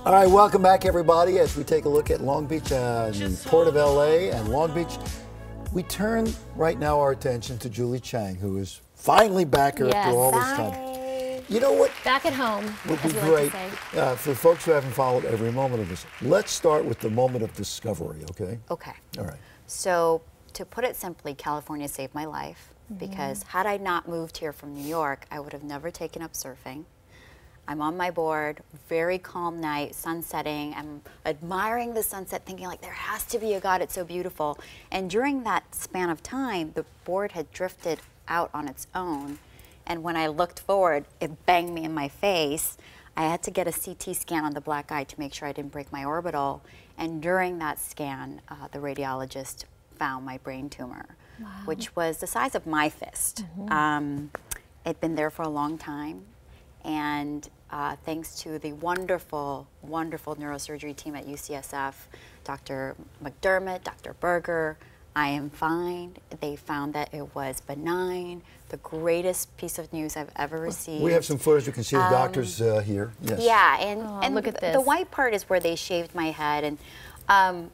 All right, welcome back, everybody, as we take a look at Long Beach and the Port of LA and Long Beach. We turn right now our attention to Julie Chang, who is finally back here after all this time. You know what? Back at home, would be as we great like to say. for folks who haven't followed every moment of this. Let's start with the moment of discovery, okay? Okay. All right. So, to put it simply, California saved my life because had I not moved here from New York, I would have never taken up surfing. I'm on my board, very calm night, sun setting. I'm admiring the sunset, thinking like there has to be a God, it's so beautiful. And during that span of time, the board had drifted out on its own. And when I looked forward, it banged me in my face. I had to get a CT scan on the black eye to make sure I didn't break my orbital. And during that scan, the radiologist found my brain tumor, which was the size of my fist. It'd been there for a long time. And thanks to the wonderful, wonderful neurosurgery team at UCSF, Dr. McDermott, Dr. Berger, I am fine. They found that it was benign, the greatest piece of news I've ever received. We have some footage. You can see the doctors here. Yes. Yeah, and look at this. The white part is where they shaved my head. And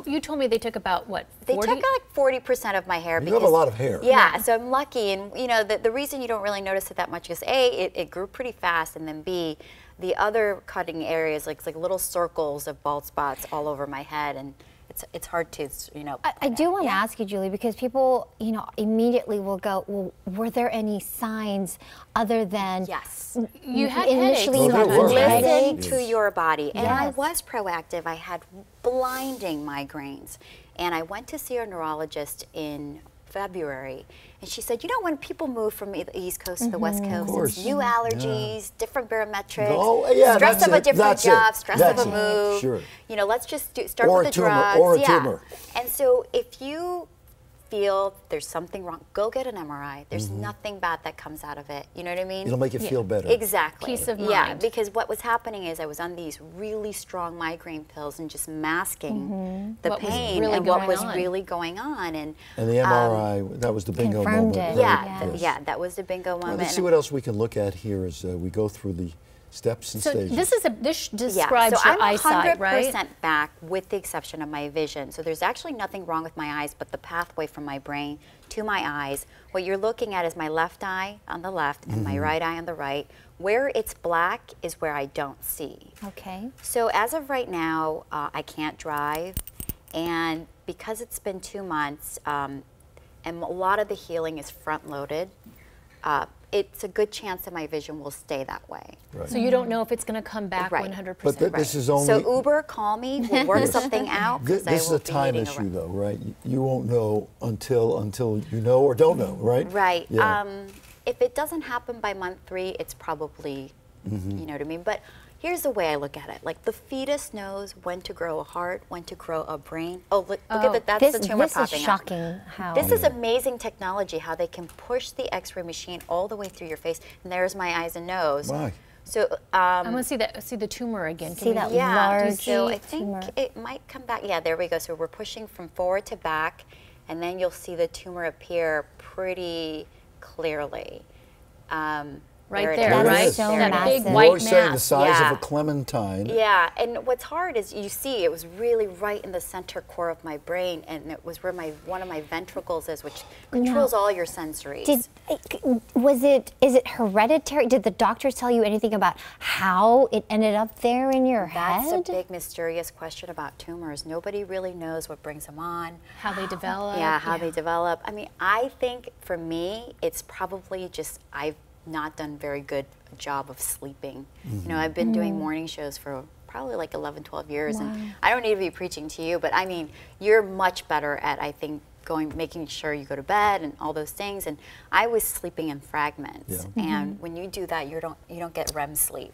You told me they took about, what, 40? They took like 40% of my hair. You have a lot of hair. Yeah, so I'm lucky. And you know, the reason you don't really notice it that much is A, it grew pretty fast, and then B, the other cutting areas, like little circles of bald spots all over my head, and it's hard to, you know. I do want to ask you, Julie, because people, you know, immediately will go, well, were there any signs other than you had initially listen to your body? And I was proactive. I had blinding migraines, and I went to see a neurologist in February, and she said, you know, when people move from the East Coast to the West Coast, it's new allergies, different barometrics, stress of a different job, stress of a move. You know, let's just start with the drugs. Or a tumor. And so if you feel there's something wrong, go get an MRI. There's nothing bad that comes out of it. You know what I mean? It'll make you feel better. Exactly. Peace of mind. Yeah, because what was happening is I was on these really strong migraine pills and just masking the pain and what was really going on. And the MRI, that was the bingo moment. Yeah, that was the bingo moment. Let's see what else we can look at here as we go through the steps and stages. This describes so your eyesight, right? I'm 100% back with the exception of my vision. So there's actually nothing wrong with my eyes, but the pathway from my brain to my eyes. What you're looking at is my left eye on the left and my right eye on the right. Where it's black is where I don't see. Okay. So as of right now, I can't drive. And because it's been 2 months, and a lot of the healing is front-loaded, it's a good chance that my vision will stay that way. Right. So you don't know if it's going to come back 100%. But this is only... So Uber, call me, we'll work something out. This is a time issue, though, right? You won't know until you know or don't know, right? Right. Yeah. If it doesn't happen by month 3, it's probably, you know what I mean? But here's the way I look at it. Like the fetus knows when to grow a heart, when to grow a brain. Oh, look at that. That's the tumor popping up. This is shocking. This is amazing technology, how they can push the X-ray machine all the way through your face. And there's my eyes and nose. Why? So I want to see the tumor again. See that large so I think tumor. it might come back. Yeah, there we go. So we're pushing from forward to back, and then you'll see the tumor appear pretty clearly. Right there, right? So that big You white always say the mass. size of a clementine. Yeah, and what's hard is you see it was really right in the center core of my brain, and it was where one of my ventricles is, which controls all your sensories. Is it hereditary? Did the doctors tell you anything about how it ended up there in your head? That's a big mysterious question about tumors. Nobody really knows what brings them on. How they develop. Yeah, how they develop. I mean, I think for me, it's probably just I've not done a very good job of sleeping. You know, I've been doing morning shows for probably like 11, 12 years, and I don't need to be preaching to you, but I mean, you're much better at, I think, making sure you go to bed and all those things, and I was sleeping in fragments, and when you do that, you don't get REM sleep.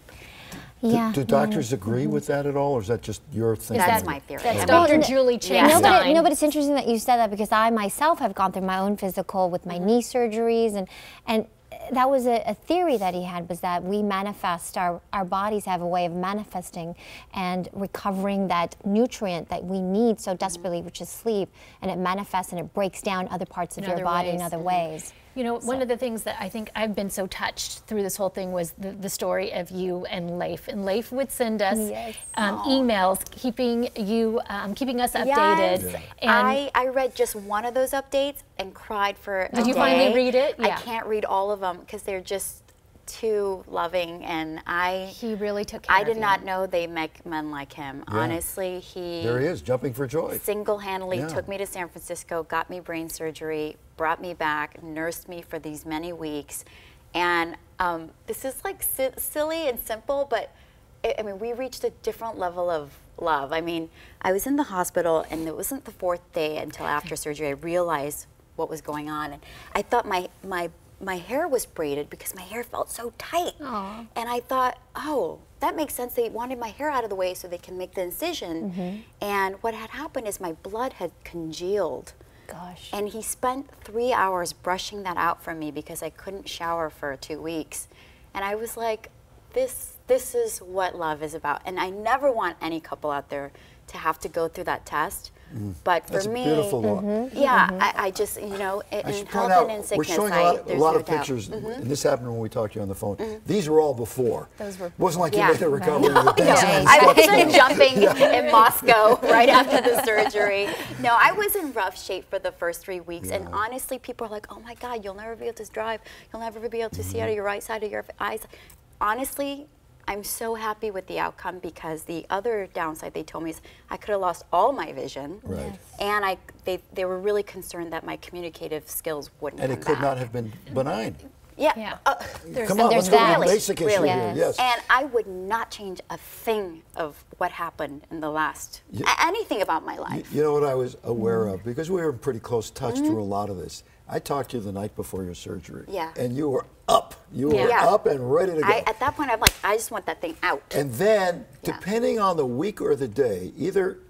Do doctors agree with that at all, or is that just your thing? That's my theory. That's Dr. Julie Chang. No, but it's interesting that you said that, because I myself have gone through my own physical with my knee surgeries, and that was a theory that he had, was that we manifest, our bodies have a way of manifesting and recovering that nutrient that we need so desperately, which is sleep, and it manifests and it breaks down other parts of your body in other ways. You know, one of the things that I think I've been so touched through this whole thing was the story of you and Leif. And Leif would send us emails, keeping us updated. Yes. And I read just one of those updates and cried for a day. Did you finally read it? I can't read all of them because they're just too loving, and he really took care of you. I did not know they make men like him. Yeah. Honestly, there he is, jumping for joy. Single-handedly took me to San Francisco, got me brain surgery, brought me back, nursed me for these many weeks, and this is like silly and simple, but I mean, we reached a different level of love. I mean, I was in the hospital, and it wasn't the 4th day until after surgery I realized what was going on, and I thought my hair was braided because my hair felt so tight. Aww. And I thought, oh, that makes sense. They wanted my hair out of the way so they can make the incision. And what had happened is my blood had congealed. Gosh. And he spent 3 hours brushing that out for me because I couldn't shower for 2 weeks. And I was like, this is what love is about. And I never want any couple out there to have to go through that test. But for That's me, a beautiful law. I just, you know, in health and in sickness, we're showing a lot of pictures, and this happened when we talked to you on the phone. These were all before. Those were. It wasn't like you made a recovery. I wasn't jumping in Moscow right after the surgery. No, I was in rough shape for the first 3 weeks, and honestly, people are like, "Oh my God, you'll never be able to drive. You'll never be able to see out of your right side of your eyes." Honestly, I'm so happy with the outcome because the other downside they told me is I could have lost all my vision, and they were really concerned that my communicative skills wouldn't. And it could not have been benign. Yeah. Come on, let's go to the basic issue really. here. Yes. And I would not change a thing of what happened in the last, anything about my life. You know what I was aware of? Because we were in pretty close touch through a lot of this. I talked to you the night before your surgery. Yeah. And you were up. You were up and ready to go. At that point, I'm like, I just want that thing out. And then, depending on the week or the day, either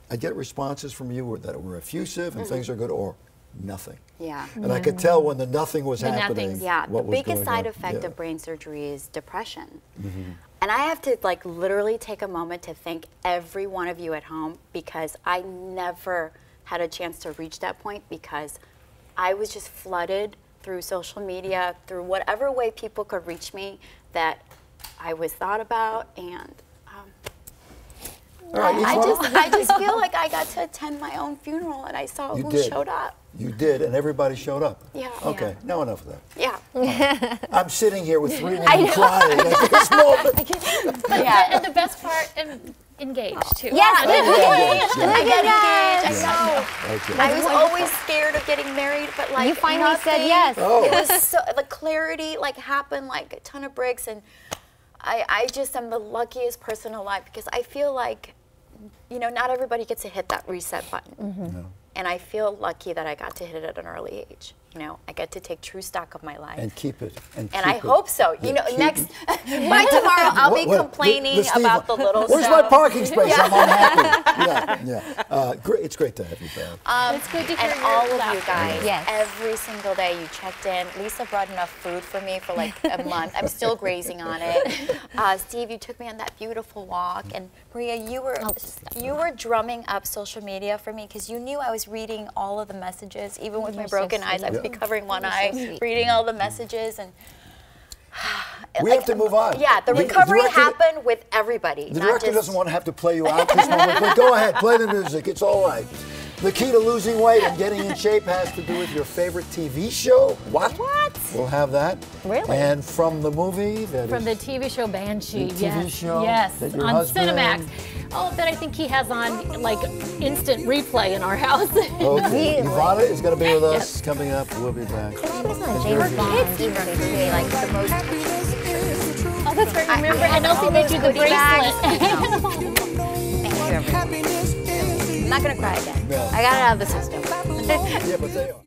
I get responses from you that were effusive and things are good, or nothing. Yeah. And I could tell when the nothing was happening. Yeah, what the was biggest going side on. effect of brain surgery is depression. And I have to like literally take a moment to thank every one of you at home because I never had a chance to reach that point because I was just flooded through social media, through whatever way people could reach me that I was thought about, and I just feel like I got to attend my own funeral and I saw who showed up. You did, and everybody showed up. Yeah. Okay, now enough of that. Yeah. I'm sitting here with 3 women crying at this moment. And the best part, engaged too. Yes, I got engaged. I know. I was always scared of getting married, but like you finally said yes. It was so, the clarity like happened like a ton of bricks, and I just am the luckiest person alive because I feel like, you know, not everybody gets to hit that reset button. No. And I feel lucky that I got to hit it at an early age. You know, I get to take true stock of my life. And keep it. And I hope so. You know, next, by tomorrow, I'll be complaining about the little Where's stuff. my parking space? I'm unhappy. It's great to have you back. It's good to hear And all of you guys, Yes. every single day you checked in. Lisa brought enough food for me for like a month. I'm still grazing on it. Steve, you took me on that beautiful walk. And Maria, you were drumming up social media for me because you knew I was reading all of the messages. Even with my broken eyes, I would be covering one eye, reading all the messages. And we have to move on. Yeah, the recovery happened with everybody. The director doesn't want to have to play you out this moment, but go ahead, play the music. It's all right. The key to losing weight and getting in shape has to do with your favorite TV show. What? We'll have that. Really? And from the movie from the TV show Banshee. The TV show Yes. that your On husband- Cinemax. Oh, that I think he has on like instant replay in our house. Okay. Ivana is going to be with us coming up. We'll be back. James Bond. even today, like the most. Oh, that's right. Remember, and Elsie made you the bracelet. Thank you, everyone. I'm not gonna cry again. No. I got it out of the system. Yeah, but they are.